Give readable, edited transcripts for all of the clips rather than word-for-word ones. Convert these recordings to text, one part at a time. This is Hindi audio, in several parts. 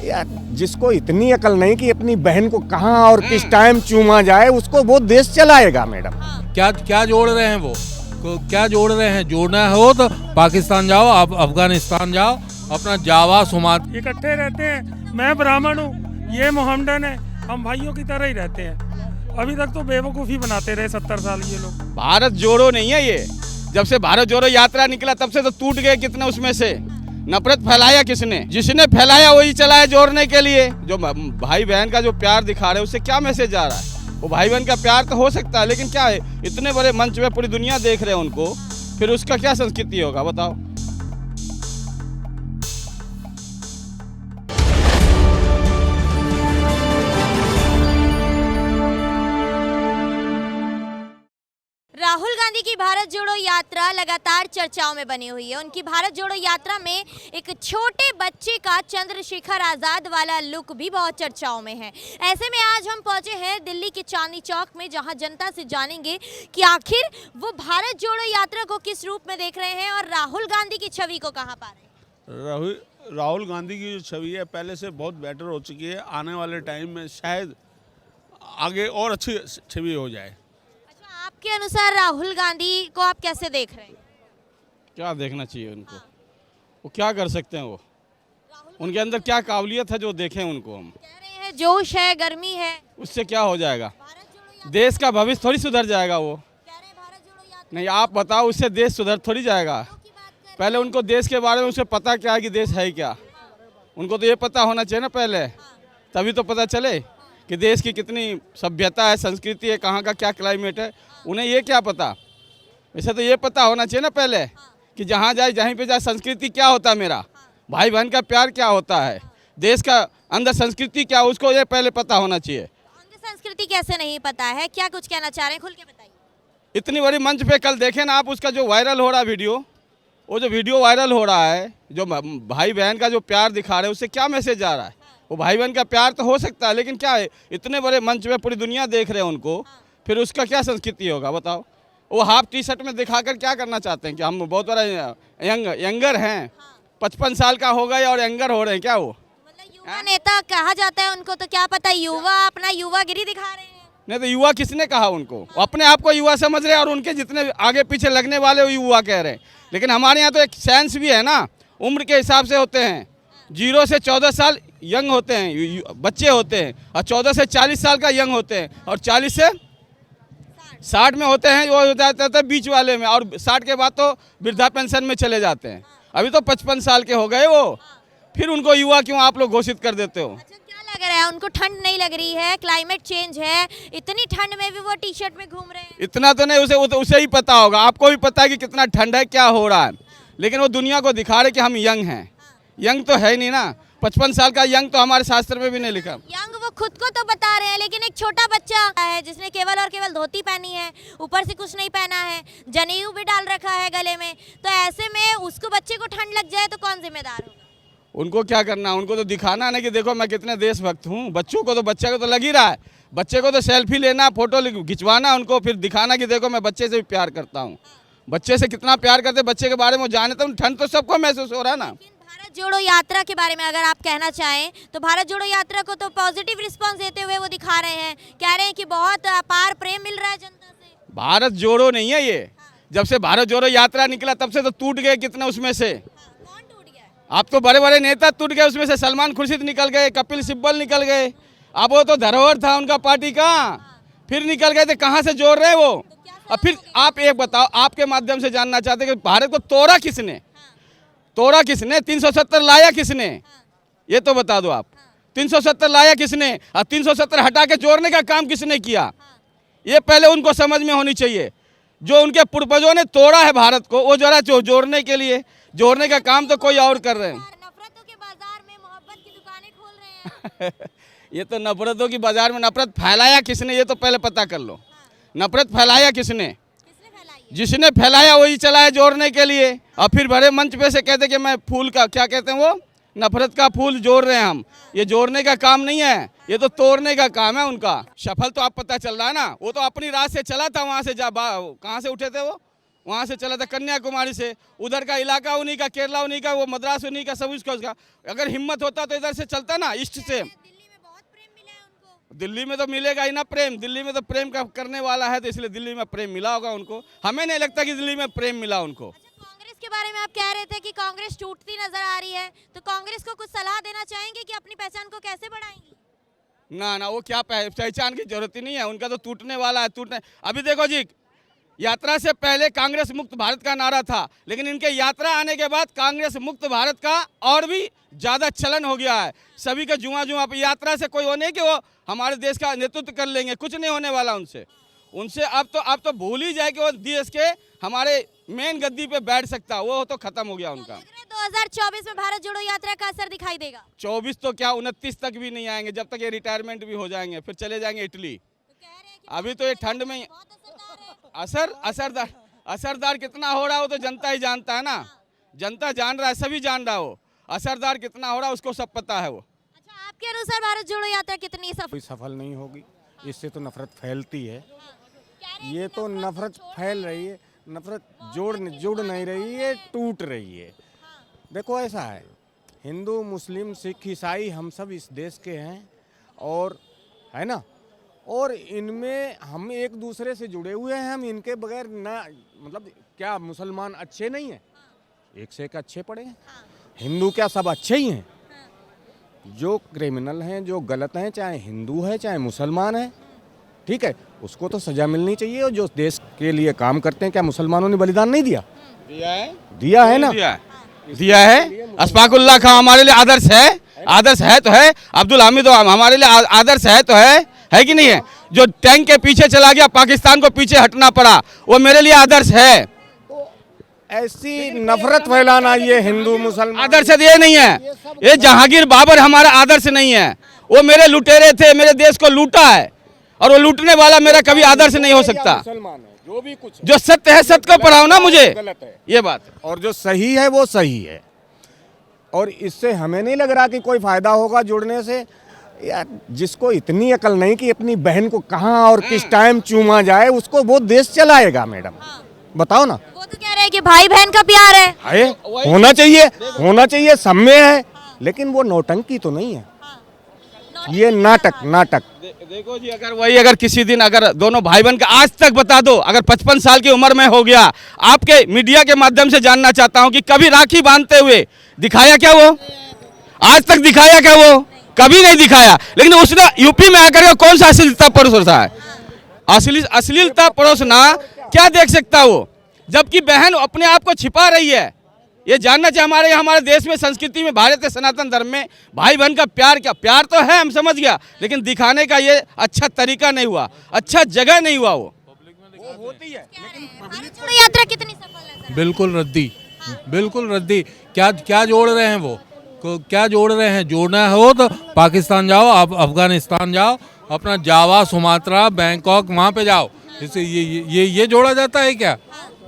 यार जिसको इतनी अकल नहीं कि अपनी बहन को कहाँ और किस टाइम चूमा जाए, उसको वो देश चलाएगा मैडम। क्या क्या जोड़ रहे हैं वो, क्या जोड़ रहे हैं? जोड़ना हो तो पाकिस्तान जाओ, आप अफगानिस्तान जाओ, अपना जावा सुमात इकट्ठे रहते हैं। मैं ब्राह्मण हूँ, ये मोहम्मडन है, हम भाइयों की तरह ही रहते हैं। अभी तक तो बेवकूफ़ी बनाते रहे 70 साल ये लोग। भारत जोड़ो नहीं है ये, जब से भारत जोड़ो यात्रा निकला तब से तो टूट गए कितने उसमें से। नफरत फैलाया किसने? जिसने फैलाया वही चला है जोड़ने के लिए। जो भाई बहन का जो प्यार दिखा रहे हैं उससे क्या मैसेज आ रहा है? वो भाई बहन का प्यार तो हो सकता है, लेकिन क्या है, इतने बड़े मंच में पूरी दुनिया देख रहे हैं उनको, फिर उसका क्या संस्कृति होगा बताओ। राहुल गांधी की भारत जोड़ो यात्रा लगातार चर्चाओं में बनी हुई है। उनकी भारत जोड़ो यात्रा में एक छोटे बच्चे का चंद्रशेखर आज़ाद वाला लुक भी बहुत चर्चाओं में है। ऐसे में आज हम पहुंचे हैं दिल्ली के चांदनी चौक में, जहां जनता से जानेंगे कि आखिर वो भारत जोड़ो यात्रा को किस रूप में देख रहे हैं और राहुल गांधी की छवि को कहां पा रहे हैं। राहुल गांधी की जो छवि है पहले से बहुत बेटर हो चुकी है। आने वाले टाइम में शायद आगे और अच्छी छवि हो जाए। आपके अनुसार राहुल गांधी को आप कैसे देख रहे हैं? क्या देखना चाहिए उनको? वो क्या कर सकते हैं? वो उनके अंदर क्या काबिलियत है जो देखें उनको? हम कह रहे हैं जोश है, गर्मी है, उससे क्या हो जाएगा? देश का भविष्य थोड़ी सुधर जाएगा। वो कह रहे हैं भारत जोड़ो यात्रा नहीं, आप बताओ, उससे देश सुधर थोड़ी जाएगा। पहले उनको देश के बारे में उसे पता क्या है कि देश है क्या। उनको तो ये पता होना चाहिए ना पहले, तभी तो पता चले कि देश की कितनी सभ्यता है, संस्कृति है, कहाँ का क्या क्लाइमेट है। उन्हें ये क्या पता? वैसे तो ये पता होना चाहिए ना पहले कि जहाँ जाए, जहीं पे जाए, संस्कृति क्या होता है, मेरा भाई बहन का प्यार क्या होता है, देश का अंदर संस्कृति क्या, उसको ये पहले पता होना चाहिए। अंदर संस्कृति कैसे नहीं पता है? क्या कुछ कहना चाह रहे हैं, खुल के बताइए। इतनी बड़ी मंच पे कल देखें ना आप, उसका जो वायरल हो रहा वीडियो, वो जो वीडियो वायरल हो रहा है, जो भाई बहन का जो प्यार दिखा रहे हैं, उससे क्या मैसेज आ रहा है? वो भाई बहन का प्यार तो हो सकता है, लेकिन क्या है, इतने बड़े मंच में पूरी दुनिया देख रहे हैं उनको, फिर उसका क्या संस्कृति होगा बताओ। वो हाफ टी शर्ट में दिखाकर क्या करना चाहते हैं कि हम बहुत बड़ा यंगर हैं, 55 साल का हो गए और यंगर हो रहे हैं क्या? वो मतलब युवा नेता कहा जाता है उनको, तो क्या पता युवा अपना युवागिरी दिखा रहे हैं। नहीं तो युवा किसने कहा उनको? वो अपने आप को युवा समझ रहे हैं और उनके जितने आगे पीछे लगने वाले वो युवा कह रहे हैं। लेकिन हमारे यहाँ तो एक सेंस भी है ना, उम्र के हिसाब से होते हैं। 0 से 14 साल यंग होते हैं, बच्चे होते हैं, और 14 से 40 साल का यंग होते हैं, और 40 से 60 में होते हैं, वो हो जाते हैं बीच वाले में, और 60 के बाद तो वृद्धा पेंशन में चले जाते हैं। अभी तो 55 साल के हो गए वो, फिर उनको युवा क्यों आप लोग घोषित कर देते हो? अच्छा, क्या लग रहा है उनको? ठंड नहीं लग रही है? क्लाइमेट चेंज है, इतनी ठंड में भी वो टी शर्ट में घूम रहे हैं। इतना तो नहीं, उसे ही पता होगा। आपको भी पता है कि कितना ठंड है, क्या हो रहा है, लेकिन वो दुनिया को दिखा रहे कि हम यंग हैं। यंग तो है नहीं ना, 55 साल का यंग तो हमारे शास्त्र में भी नहीं लिखा। यंग वो खुद को तो बता रहे हैं, लेकिन एक छोटा बच्चा है जिसने केवल और केवल धोती पहनी है, ऊपर से कुछ नहीं पहना है, जनेऊ भी डाल रखा है गले में, तो ऐसे में उसको बच्चे को ठंड लग जाए तो कौन जिम्मेदार होगा? उनको क्या करना? उनको तो दिखाना है कि देखो मैं कितने देशभक्त हूँ। बच्चों को तो, बच्चे को तो लग ही रहा है, बच्चे को तो सेल्फी लेना, फोटो खिंचवाना, उनको फिर दिखाना कि देखो मैं बच्चे से भी प्यार करता हूँ। बच्चे से कितना प्यार करते, बच्चे के बारे में जाने, तो ठंड तो सबको महसूस हो रहा है ना। भारत जोड़ो यात्रा के बारे में अगर आप कहना चाहें तो भारत जोड़ो यात्रा को तो पॉजिटिव रिस्पांस देते हुए वो दिखा रहे हैं, कह रहे हैं कि बहुत अपार प्रेम मिल रहा है जनता से। भारत जोड़ो नहीं है ये, जब से भारत जोड़ो यात्रा निकला तब से तो टूट गए कितने उसमें से। कौन टूट गया? आप तो बड़े बड़े नेता टूट गए उसमें से, सलमान खुर्शीद निकल गए, कपिल सिब्बल निकल गए। अब वो तो धरोहर था उनका पार्टी का, फिर निकल गए थे। कहाँ से जोड़ रहे वो? और फिर आप एक बताओ, आपके माध्यम से जानना चाहते हैं कि भारत को तोड़ा किसने? तोड़ा किसने? 370 लाया किसने? ये तो बता दो आप। 370 लाया किसने और 370 हटा के जोड़ने का काम किसने किया? ये पहले उनको समझ में होनी चाहिए। जो उनके पूर्वजों ने तोड़ा है भारत को, वो जरा जोड़ने के लिए, जोड़ने का काम तो कोई और कर रहे हैं। नफरतों के बाजार में मोहब्बत की दुकानें खोल रहे हैं। ये तो नफरतों की बाजार में नफरत फैलाया किसने, ये तो पहले पता कर लो। नफरत फैलाया किसने? जिसने फैलाया वही चला है जोड़ने के लिए, और फिर बड़े मंच पे से कहते कि मैं फूल का, क्या कहते हैं वो, नफरत का फूल जोड़ रहे हैं हम। ये जोड़ने का काम नहीं है, ये तो तोड़ने का काम है उनका। सफल तो आप पता चल रहा है ना, वो तो अपनी राह से चला था, वहाँ से कहाँ से उठे थे वो, वहाँ से चला था कन्याकुमारी से, उधर का इलाका उन्हीं का, केरला उन्हीं का, वो मद्रास उन्हीं का, सब उसका। अगर हिम्मत होता तो इधर से चलता ना, ईस्ट से। दिल्ली में बहुत प्रेम मिला है उनको। दिल्ली में तो मिलेगा ही ना प्रेम, दिल्ली में तो प्रेम का करने वाला है, तो इसलिए दिल्ली में प्रेम मिला होगा उनको। हमें नहीं लगता कि दिल्ली में प्रेम मिला उनको। अच्छा, कांग्रेस के बारे में आप कह रहे थे कि कांग्रेस टूटती नजर आ रही है, तो कांग्रेस को कुछ सलाह देना चाहेंगे कि अपनी पहचान को कैसे बढ़ाएंगी? ना, वो क्या पहचान की जरूरत ही नहीं है, उनका तो टूटने वाला है, टूटने। अभी देखो जी, यात्रा से पहले कांग्रेस मुक्त भारत का नारा था, लेकिन इनके यात्रा आने के बाद कांग्रेस मुक्त भारत का और भी ज़्यादा चलन हो गया है। सभी का जुआ पे यात्रा से कोई वो नहीं कि वो हमारे देश का नेतृत्व कर लेंगे, कुछ नहीं होने वाला उनसे। अब तो भूल ही जाए कि वो देश के हमारे मेन गद्दी पे बैठ सकता, वो तो खत्म हो गया उनका। 2024 में भारत जोड़ो यात्रा का असर दिखाई देगा? 24 तो क्या, 29 तक भी नहीं आएंगे, जब तक ये रिटायरमेंट भी हो जाएंगे, फिर चले जाएंगे इटली। तो कह रहे हैं कि अभी तो ये ठंड में बहुत असरदार है। असरदार कितना हो रहा है वो तो जनता ही जानता है ना, जनता जान रहा है, सभी जान रहा है। वो असरदार कितना हो रहा है उसको सब पता है वो। अच्छा, आपके अनुसार भारत जोड़ो यात्रा कितनी कोई सफल नहीं होगी, इससे तो नफरत फैलती है। कह रहे हैं ये कि तो नफरत फैल रही है, नफरत जुड़ नहीं रही है, टूट रही है। देखो ऐसा है, हिंदू मुस्लिम सिख ईसाई हम सब इस देश के हैं, और है ना, और इनमें हम एक दूसरे से जुड़े हुए हैं। हम इनके बगैर ना, मतलब क्या मुसलमान अच्छे नहीं हैं? एक से एक अच्छे पड़े हैं। हिंदू क्या सब अच्छे ही हैं? जो क्रिमिनल हैं, जो गलत हैं, चाहे हिंदू है चाहे मुसलमान है, ठीक है, उसको तो सजा मिलनी चाहिए। और जो देश के लिए काम करते हैं, क्या मुसलमानों ने बलिदान नहीं दिया? दिया है ना, दिया है। अशफाकुल्लाह खां हमारे लिए आदर्श है तो है। अब्दुल हामिद हमारे लिए आदर्श है तो है कि नहीं है? जो टैंक के पीछे चला गया, पाकिस्तान को पीछे हटना पड़ा, वो मेरे लिए आदर्श है। ऐसी नफरत फैलाना, ये हिंदू मुसलमान आदर्श ये नहीं है। ये जहांगीर बाबर हमारा आदर्श नहीं है। वो मेरे लुटेरे थे, मेरे देश को लूटा है, और वो लूटने वाला मेरा कभी आदर्श नहीं हो सकता। मुसलमान है, जो भी कुछ जो सत्य है सत्य को पढ़ाओ ना मुझे, गलत है ये बात है। और जो सही है वो सही है। और इससे हमें नहीं लग रहा कि कोई फायदा होगा जुड़ने से। यार, जिसको इतनी अकल नहीं कि अपनी बहन को कहाँ और किस टाइम चूमा जाए, उसको वो देश चलाएगा मैडम। बताओ ना। वो तो कह रहे हैं कि भाई बहन का प्यार है, होना चाहिए, सब में है, लेकिन वो नौटंकी तो नहीं है। ये नाटक। देखो जी, अगर किसी दिन अगर दोनों भाई बहन का, आज तक बता दो, अगर 55 साल की उम्र में हो गया, आपके मीडिया के माध्यम से जानना चाहता हूं कि कभी राखी बांधते हुए दिखाया क्या वो? आज तक दिखाया क्या वो? कभी नहीं दिखाया। लेकिन उसने यूपी में आकर कौन सा अश्लीलता परोसा है? अश्लीलता परोसना क्या देख सकता वो, जबकि बहन अपने आप को छिपा रही है। ये जानना चाहिए। हमारे देश में, संस्कृति में, भारतीय सनातन धर्म में भाई बहन का प्यार, क्या प्यार तो है, हम समझ गया, लेकिन दिखाने का ये अच्छा तरीका नहीं हुआ, अच्छा जगह नहीं हुआ। वो होती है। भारत जोड़ो यात्रा कितनी सफल है? बिल्कुल रद्दी। क्या जोड़ रहे हैं वो? क्या जोड़ रहे हैं? जोड़ना हो तो पाकिस्तान जाओ, अफगानिस्तान जाओ, अपना जावा, सुमात्रा, बैंकॉक, वहाँ पे जाओ। इससे ये जोड़ा जाता है क्या?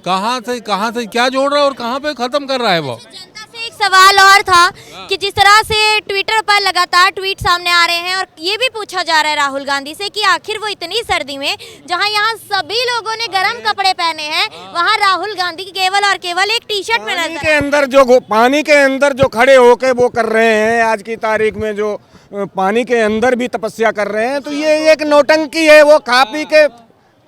कहाँ से क्या जोड़ रहा है और कहाँ पे खत्म कर रहा है वो? जनता से एक सवाल और था कि जिस तरह से ट्विटर पर लगातार ट्वीट सामने आ रहे हैं, और ये भी पूछा जा रहा है राहुल गांधी से कि आखिर वो इतनी सर्दी में, जहां यहाँ सभी लोगों ने गर्म कपड़े पहने हैं, वहां राहुल गांधी केवल और केवल एक टी शर्ट में नजर पानी के अंदर जो खड़े होके वो कर रहे हैं, आज की तारीख में जो पानी के अंदर भी तपस्या कर रहे हैं, तो ये एक नौटंकी है। वो खा पी के,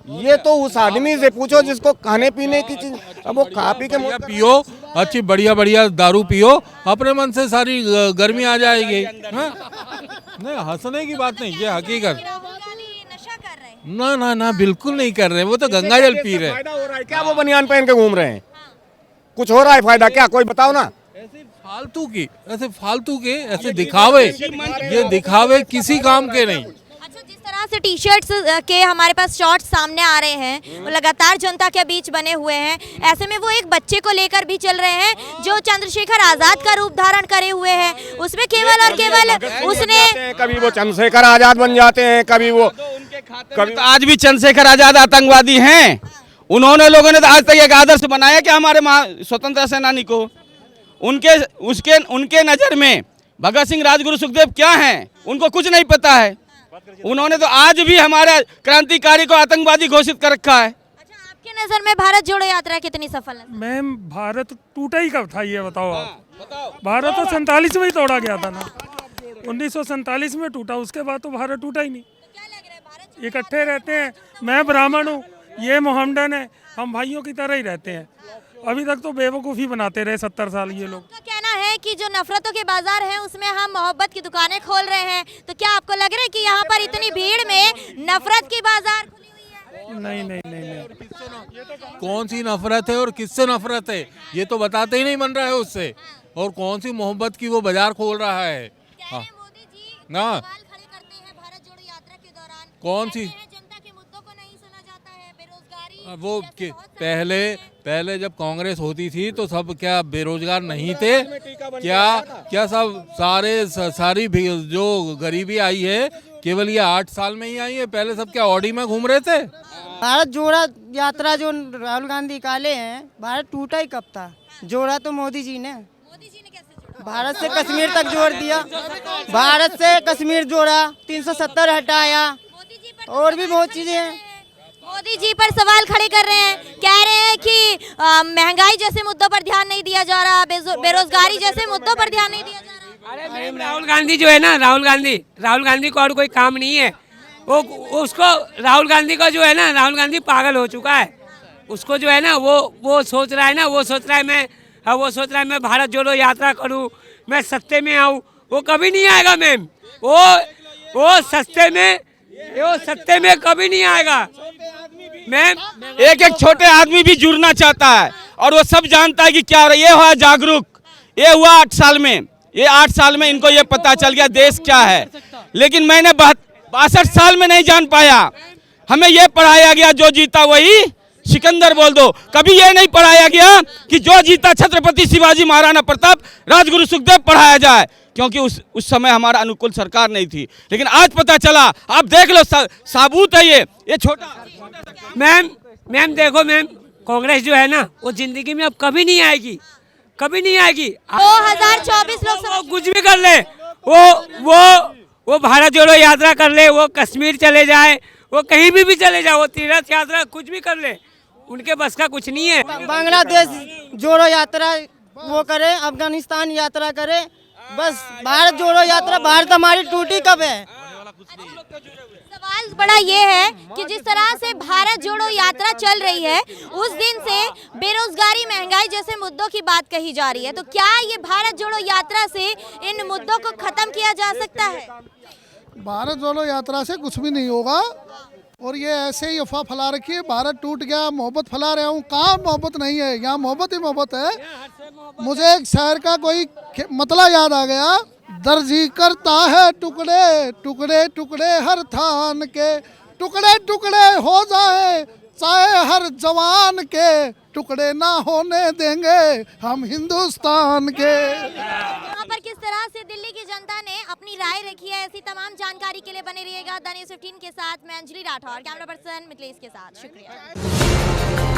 ये तो उस आदमी से पूछो जिसको खाने पीने की चीज, अब वो खा पी के पियो, अच्छी बढ़िया दारू पियो, अपने मन से सारी गर्मी आ जाएगी। नहीं, हंसने की बात नहीं, ये हकीकत। नशा कर रहे हैं? ना, बिल्कुल नहीं कर रहे। वो तो गंगा जल पी रहे हैं। फायदा हो रहा है क्या? वो बनियान पहन के घूम रहे हैं, कुछ हो रहा है फायदा क्या? कोई बताओ ना। ऐसे फालतू के ऐसे दिखावे, ये दिखावे किसी काम के नहीं। अच्छा, जिस तरह से टी शर्ट्स के हमारे पास शॉर्ट्स सामने आ रहे हैं, वो लगातार जनता के बीच बने हुए हैं, ऐसे में वो एक बच्चे को लेकर भी चल रहे हैं जो चंद्रशेखर आजाद का रूप धारण करे हुए हैं। उसमें केवल और केवल उसने, कभी वो चंद्रशेखर आजाद बन जाते हैं, कभी वो कभी आज भी चंद्रशेखर आजाद आतंकवादी हैं। उन्होंने, लोगों ने तो आज तक एक आदर्श बनाया कि हमारे स्वतंत्रता सेनानी को, उनके नजर में भगत सिंह, राजगुरु, सुखदेव क्या हैं, उनको कुछ नहीं पता है। उन्होंने तो आज भी हमारे क्रांतिकारी को आतंकवादी घोषित कर रखा है। अच्छा, आपकी नजर में भारत जोड़ो यात्रा कितनी सफल है? मैम भारत टूटा ही कब था ये बताओ आप? भारत तो 47 में ही तोड़ा गया था ना, 1947 में टूटा, उसके बाद तो भारत टूटा ही नहीं। क्या लग रहा है भारत इकट्ठे रहते हैं, मैं ब्राह्मण हूँ, ये मोहम्मडन है, हम भाइयों की तरह ही रहते हैं। अभी तक तो बेवकूफ़ी बनाते रहे 70 साल ये लोग। का कहना है कि जो नफरतों के बाजार हैं उसमें हम मोहब्बत की दुकानें खोल रहे हैं, तो क्या आपको लग रहा है कि यहाँ पर इतनी भीड़ में नफरत की बाजार खुली हुई है? नहीं नहीं नहीं नहीं, कौन सी नफरत है और किससे नफरत है ये तो बताते ही नहीं बन रहा है उससे, और कौन सी मोहब्बत की वो बाजार खोल रहा है। कह रहे हैं मोदी जी ना। सवाल खड़े करते हैं भारत जोड़ो यात्रा के दौरान, कौन सी? कहते हैं जनता के मुद्दों को नहीं सुना जाता है, बेरोजगारी वो जैसे बहुत सारे पहले मुद्दे हैं। पहले जब कांग्रेस होती थी तो सब क्या बेरोजगार नहीं थे क्या? क्या सब सारी जो गरीबी आई है केवल ये 8 साल में ही आई है? पहले सब क्या ऑडी में घूम रहे थे? भारत जोड़ा यात्रा जो राहुल गांधी निकाले हैं, भारत टूटा ही कब था? जोड़ा तो मोदी जी ने। मोदी जी ने कैसे जोड़ा? भारत से कश्मीर तक जोड़ दिया, भारत से कश्मीर जोड़ा, 370 हटाया, मोदी जी पर और भी बहुत चीजें हैं। मोदी जी पर सवाल खड़े कर रहे हैं, कह रहे हैं कि महंगाई जैसे मुद्दों पर ध्यान नहीं दिया जा रहा, बेरोजगारी जैसे मुद्दों पर ध्यान नहीं दिया जा रहा। अरे मैम राहुल गांधी जो है ना, राहुल गांधी को और कोई काम नहीं है। वो उसको राहुल गांधी का जो है ना, राहुल गांधी पागल हो चुका है। उसको जो है ना वो सोच रहा है ना, वो सोच रहा है मैं भारत जोड़ो यात्रा करूं, मैं सत्ते में आऊं। वो कभी नहीं आएगा मैम, वो सत्ते में कभी नहीं आएगा मैम। एक छोटे आदमी भी जुड़ना चाहता है और वो सब जानता है कि क्या हो रहा है। ये हुआ जागरूक, ये हुआ 8 साल में, ये 8 साल में इनको ये पता चल गया देश क्या है। लेकिन मैंने 62 साल में नहीं जान पाया। हमें ये पढ़ाया गया जो जीता वही सिकंदर बोल दो। कभी ये नहीं पढ़ाया गया कि जो जीता छत्रपति शिवाजी महाराणा प्रताप राजगुरु सुखदेव पढ़ाया जाए, क्योंकि उस समय हमारा अनुकूल सरकार नहीं थी। लेकिन आज पता चला, आप देख लो, साबूत है ये छोटा। मैम देखो मैम, कांग्रेस जो है ना वो जिंदगी में अब कभी नहीं आएगी। 2024 लोकसभा वो कुछ भी कर ले, वो भारत जोड़ो यात्रा कर ले, वो कश्मीर चले जाए, वो कहीं भी चले जाए, वो तीर्थ यात्रा कुछ भी कर ले, उनके बस का कुछ नहीं है। बांग्लादेश जोड़ो यात्रा वो करे, अफगानिस्तान यात्रा करे, बस भारत जोड़ो यात्रा। भारत हमारी टूटी कब है? सवाल बड़ा ये है कि जिस तरह से भारत जोड़ो यात्रा चल रही है, उस दिन से बेरोजगारी, महंगाई जैसे मुद्दों की बात कही जा रही है, तो क्या ये भारत जोड़ो यात्रा से इन मुद्दों को खत्म किया जा सकता है? भारत जोड़ो यात्रा से कुछ भी नहीं होगा, और ये ऐसे ही अफवाह फैला रखी है भारत टूट गया, मोहब्बत फैला रहा हूँ। कहाँ मोहब्बत नहीं है, यहाँ मोहब्बत ही मोहब्बत है। मुझे एक शहर का कोई मतला याद आ गया, दर्जी करता है टुकड़े टुकड़े टुकड़े हर थान के, टुकड़े टुकड़े हो जाए चाहे हर जवान के, टुकड़े ना होने देंगे हम हिंदुस्तान के। यहाँ पर किस तरह से दिल्ली की जनता ने अपनी राय रखी है, ऐसी तमाम जानकारी के लिए बने रहिएगा द न्यूज़ 15 के साथ। मैं अंजलि राठौर, कैमरा पर्सन मिथिलेश के साथ। शुक्रिया।